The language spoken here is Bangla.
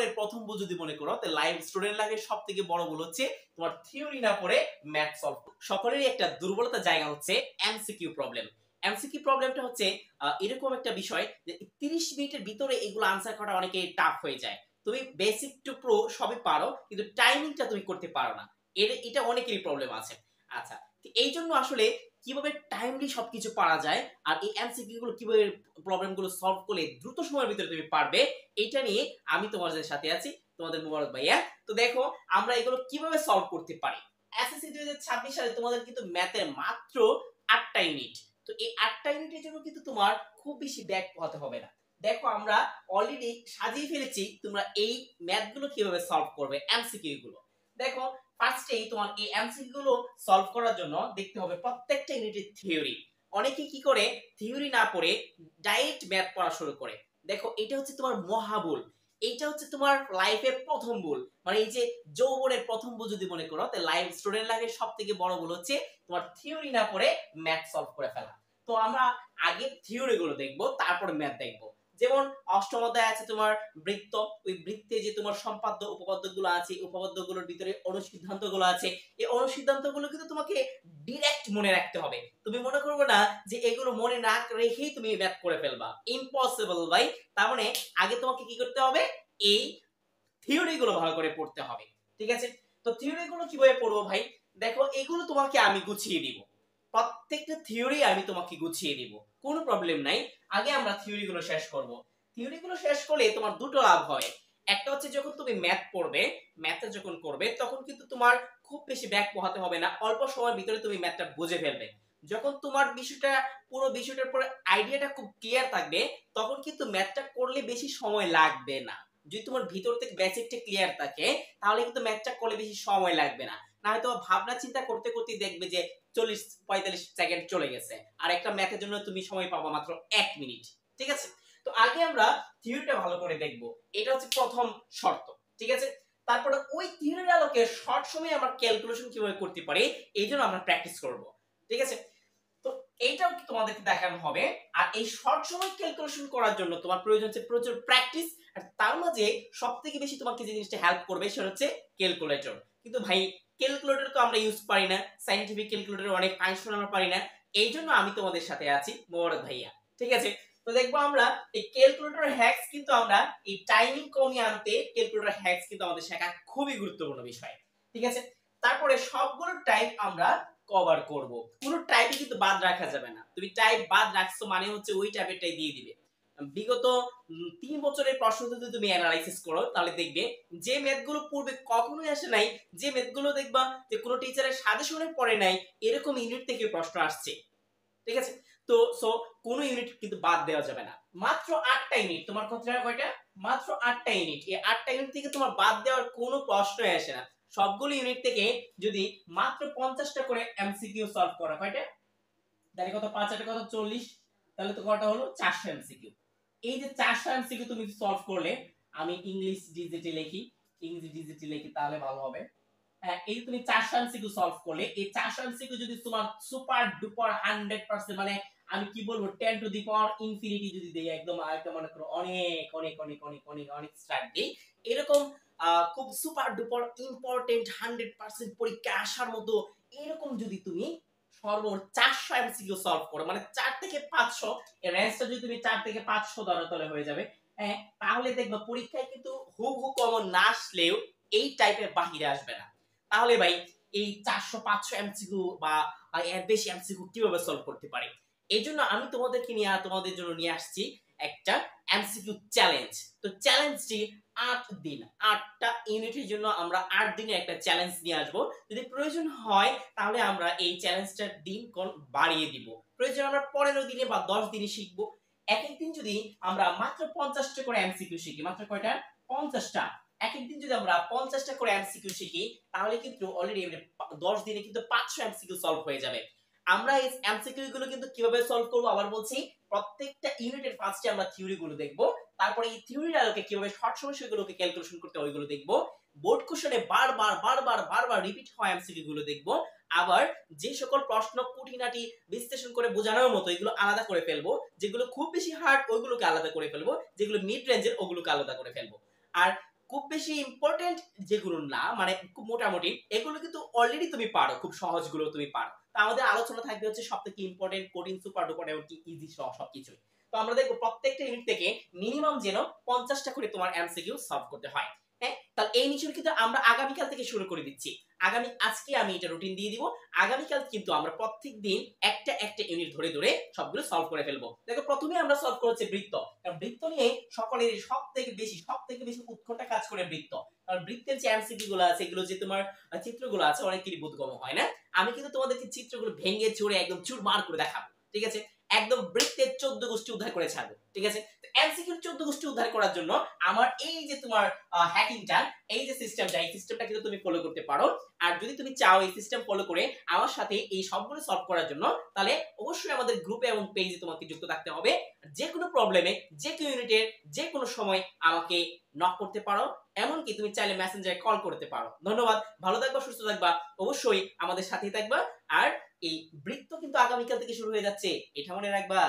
যৌবনের প্রথম ভুল যদি মনে করো, তাহলে লাইফ স্টুডেন্ট লাইফের সবথেকে বড় ভুল হচ্ছে তোমার থিওরি না পড়ে ম্যাথ সলভ। সকলেরই একটা দুর্বলতা জায়গা হচ্ছে এমসিকিউ প্রবলেম। এমসিকিউ প্রবলেমটা হচ্ছে এরকম একটা বিষয় যে 30 মিনিটের ভিতরে এগুলো আনসার করা অনেকে টাফ হয়ে যায়। তুমি বেসিক টু প্রো সবই পারো, কিন্তু টাইমিংটা তুমি করতে পারো না। এটা অনেকেরই প্রবলেম আছে। আচ্ছা, এই জন্য আসলে কিভাবে টাইমলি সবকিছু পারা যায় আর এই এমসিকিউ গুলো কিভাবে প্রবলেমগুলো সলভ করলে দ্রুত সময়ের ভিতরে তুমি পারবে, এটা নিয়ে আমি তোমাদের সাথে আছি, তোমাদের মোবারক ভাইয়া। তো দেখো আমরা এগুলো কিভাবে সলভ করতে পারি। এসএসসি 2026 সালে তোমাদের কিন্তু ম্যাথের মাত্র 8টা ইউনিট। তো এই 8টা ইউনিটের জন্য কিন্তু তোমার খুব বেশি ব্যাক হতে হবে না। দেখো আমরা অলরেডি সাজিয়ে ফেলেছি তোমরা এই ম্যাথগুলো কিভাবে সলভ করবে, এমসিকিউ গুলো। দেখো ফার্স্টেই তোমার এই এমসিকিউ গুলো সলভ করার জন্য দেখতে হবে প্রত্যেকটা ইউনিটের থিওরি। অনেকে কি করে থিওরি না পড়ে ডাইরেক্ট ম্যাথ পড়া শুরু করে। দেখো এটা হচ্ছে তোমার মহাভুল। এইটা হচ্ছে তোমার লাইফের প্রথম ভুল। মানে এই যে যৌবনের প্রথম ভুল যদি মনে করো, তাহলে লাইফ স্টুডেন্ট লাইফের সবথেকে বড় ভুল হচ্ছে তোমার থিওরি না পড়ে ম্যাথ সলভ করে ফেলা। তো আমরা আগে থিওরি গুলো দেখবো, তারপরে ম্যাথ দেখবো। যেমন অষ্টম অধ্যায় আছে তোমার বৃত্ত, ওই বৃত্তে যে তোমার সম্পাদ্য উপপাদ্য গুলো আছে, উপপাদ্য গুলোর ভিতরে অনুসিদ্ধান্ত গুলো আছে। এই অনুসিদ্ধান্ত গুলো কিন্তু তোমাকে ডিরেক্ট মনে রাখতে হবে। তুমি মনে করবে না যে এগুলো মনে না রেখেই তুমি ম্যাথ করে ফেলবা, ইম্পসিবল ভাই। তার মানে আগে তোমাকে কি করতে হবে, এই থিওরি গুলো ভালো করে পড়তে হবে। ঠিক আছে, তো থিওরি গুলো কিভাবে পড়বো ভাই? দেখো এগুলো তোমাকে আমি গুছিয়ে দিব, প্রত্যেকটা থিওরি আমি তোমাকে গুছিয়ে দিব, কোনো প্রবলেম নাই। আগে আমরা থিওরি গুলো শেষ করব। থিওরি গুলো শেষ করলে তোমার দুটো লাভ হয়। একটা হচ্ছে যখন তুমি ম্যাথ পড়বে, ম্যাথে যখন করবে তখন কিন্তু তোমার খুব বেশি ব্যাক পোহাতে হবে না, অল্প সময়ের ভিতরে তুমি ম্যাথটা বুঝে ফেলবে। যখন তোমার বিষয়টা পুরো বিষয়টার পরে আইডিয়াটা খুব ক্লিয়ার থাকবে, তখন কিন্তু ম্যাথটা করলে বেশি সময় লাগবে না। যদি তোমার ভিতর থেকে বেসিকটা ক্লিয়ার থাকে, তাহলে কিন্তু ম্যাথটা করলে বেশি সময় লাগবে না। না হয়তো ভাবনা চিন্তা করতে করতে দেখবে যে 40-45 সেকেন্ড চলে গেছে, আর একটা ম্যাথের জন্য তুমি সময় পাবা মাত্র 1 মিনিট। ঠিক আছে, তো আগে আমরা থিওরিটা ভালো করে দেখব, এটা হচ্ছে প্রথম শর্ত। ঠিক আছে, তারপরে ওই থিওরির আলোকে শর্ট সময়ে আমরা ক্যালকুলেশন কিভাবে করতে পারি, এই জন্য আমরা প্র্যাকটিস করব। ঠিক আছে, তো এইটাও তোমাদেরকে দেখানো হবে। আর এই শর্ট সময় ক্যালকুলেশন করার জন্য তোমার প্রয়োজন হচ্ছে প্রচুর প্র্যাকটিস। আর তার মাঝে সবথেকে বেশি তোমাকে যে জিনিসটা হেল্প করবে সেটা হচ্ছে ক্যালকুলেটর। কিন্তু ভাই ক্যালকুলেটর তো আমরা ইউজ পারি না, সায়েন্টিফিক ক্যালকুলেটর অনেক ফাংশন আমরা পারি না। এই জন্য আমি তোমাদের সাথে আছি, মোবারক ভাইয়া। ঠিক আছে, তো দেখবো আমরা এই ক্যালকুলেটর হ্যাকস কিন্তু আমরা এই টাইমিং কমিয়ে আনতে ক্যালকুলেটর হ্যাকস কিন্তু আমাদের শেখা খুবই গুরুত্বপূর্ণ বিষয়। ঠিক আছে, তারপরে সবগুলো টাইপ আমরা কভার করব, কোনো টাইপই কিন্তু বাদ রাখা যাবে না। তুমি টাইপ বাদ রাখছো মানে হচ্ছে ওই টাইপেরটাই দিয়ে দিবে। বিগত 3 বছরের প্রশ্ন যদি তুমি অ্যানালাইসিস করো, তাহলে দেখবে যে ম্যাথগুলো পূর্বে কখনোই আসে নাই, যে ম্যাথগুলো দেখবা যে কোনো টিচারের সাজেশনে পড়ে নাই, এরকম ইউনিট থেকে প্রশ্ন আসছে। ঠিক আছে, তো সো কোন ইউনিট কিন্তু বাদ দেওয়া যাবে না। মাত্র 8টা ইউনিট, তোমার কত কয়টা? মাত্র 8টা ইউনিট। এই 8টা ইউনিট থেকে তোমার বাদ দেওয়ার কোনো প্রশ্নই আসে না। সবগুলো ইউনিট থেকে যদি মাত্র 50টা করে এমসিকিউ সলভ করা, কয়টা তাহলে কত, 5 8 কত 40, তাহলে তো কয়টা হলো 400 এমসিকিউ। এই যে 400 এমসিকিউ তুমি সলভ করলে, আমি ইংলিশ ডিজিটে লিখি তাহলে ভালো হবে। হ্যাঁ, এই তুমি 400 এমসিকিউ সলভ করলে, এই 400 এমসিকিউ যদি তোমার সুপার ডুপার 100%, মানে আমি কি বলবো 10 টু দি পাওয়ার ইনফিনিটি যদি দেই, একদম আরেকটা মনে করো অনেক অনেক অনেক অনেক অনেক অনেক স্টার দেই, এরকম খুব সুপার ডুপার ইম্পর্টেন্ট 100% পরীক্ষা আসার মতো এরকম যদি তুমি সর্বমোট 400 এমসিকিউ সলভ করো, মানে 4 থেকে 500, এর রেঞ্জটা যদি তুমি 4 থেকে 500 ধরো তাহলে হয়ে যাবে। হ্যাঁ, তাহলে দেখবা পরীক্ষায় কিন্তু হুবহু কমন না আসলেও এই টাইপের বাহিরে আসবে না। তাহলে ভাই এই 400-500 এমসিকিউ বা এর বেশি এমসিকিউ কিভাবে সলভ করতে পারি, এই জন্য আমি তোমাদেরকে নিয়ে তোমাদের জন্য নিয়ে আসছি একটা এমসিকিউ চ্যালেঞ্জ। তো চ্যালেঞ্জটি 8 দিন, 8টা ইউনিটের জন্য আমরা 8 দিনে একটা চ্যালেঞ্জ নিয়ে আসবো। যদি প্রয়োজন হয় তাহলে আমরা এই চ্যালেঞ্জটার দিন কোন বাড়িয়ে দিব, প্রয়োজন আমরা 15 দিনে বা 10 দিনে শিখবো। এক এক দিন যদি আমরা মাত্র 50টা করে এমসিকিউ শিখি, মাত্র কয়টা? 50টা। এক এক দিন যদি আমরা 50টা করে এমসিকিউ শিখি, তাহলে কিন্তু অলরেডি 10 দিনে কিন্তু 500 এমসিকিউ সলভ হয়ে যাবে। আমরা এই এমসিকিউ গুলো কিন্তু কিভাবে সলভ করব আবার বলছি, প্রত্যেকটা ইউনিটের ফার্স্টে আমরা থিওরি গুলো দেখব, তারপরে এই থিওরির আলোকে কিভাবে শর্ট সমস্যাগুলোকে ক্যালকুলেশন করতে হয় ওইগুলো দেখব, বোর্ড কোশ্চেনে বারবার বারবার বারবার রিপিট হয় এমসিকিউ গুলো দেখব, আবার যে সকল প্রশ্ন কুটিনাটি বিশ্লেষণ করে বোঝানোর মতো এগুলো আলাদা করে ফেলবো, যেগুলো খুব বেশি হার্ড ওইগুলোকে আলাদা করে ফেলবো, যেগুলো মিড রেঞ্জের ওগুলোকে আলাদা করে ফেলবো। আর খুব বেশি ইম্পর্টেন্ট যেগুলো না, মানে খুব মোটামুটি এগুলো কিন্তু অলরেডি তুমি পারো, খুব সহজগুলো তুমি পারো। তো আমাদের আলোচনা থাকবে হচ্ছে সবথেকে ইম্পর্টেন্ট, কঠিন, সুপার ডুপার এবং কি ইজি সবকিছুই। তো আমরা দেখবো প্রত্যেকটা ইউনিট থেকে মিনিমাম যেন 50টা করে তোমার এমসিকিউ সলভ করতে হয়। হ্যাঁ, তাহলে এই নিশ্চয় কিন্তু আমরা আগামীকাল থেকে শুরু করে দিচ্ছি। আজকে আমি এটা রুটিন দিয়ে দিব, আগামীকাল কিন্তু আমরা প্রত্যেক দিন একটা একটা ইউনিট ধরে ধরে সবগুলো সলভ করে ফেলবো। দেখো প্রথমে আমরা সলভ করছি বৃত্ত, কারণ বৃত্ত নিয়ে সকলের সবথেকে বেশি উৎকণ্ঠা কাজ করে বৃত্ত। কারণ বৃত্তের যে এমসিকিউ গুলো আছে, এগুলো যে তোমার চিত্রগুলো আছে অনেকেরই বোধগম্য হয় না। আমি কিন্তু তোমাদেরকে চিত্রগুলো ভেঙে চুরে একদম চুরমার করে দেখাবো, ঠিক আছে? একদম বৃত্তের 14 গোষ্ঠী উদ্ধার করে ছাড়বো, ঠিক আছে? এমসিকিউ 14 গোষ্ঠী উদ্ধার করার জন্য আমার এই যে তোমার হ্যাকিংটা, এই যে সিস্টেমটা, এই সিস্টেমটা কিন্তু তুমি ফলো করতে পারো। আর যদি তুমি চাও এই সিস্টেম ফলো করে আমার সাথে এই সবগুলো সলভ করার জন্য, তাহলে অবশ্যই আমাদের গ্রুপে এবং পেজে তোমাকে যুক্ত থাকতে হবে। যে কোনো প্রবলেমে, যে কোনো ইউনিটের যে কোনো সময় আমাকে নক করতে পারো, এমনকি তুমি চাইলে মেসেঞ্জারে কল করতে পারো। ধন্যবাদ, ভালো থাকবা, সুস্থ থাকবা, অবশ্যই আমাদের সাথেই থাকবা। আর এই বৃত্ত কিন্তু আগামীকাল থেকে শুরু হয়ে যাচ্ছে, এটা মনে রাখবা।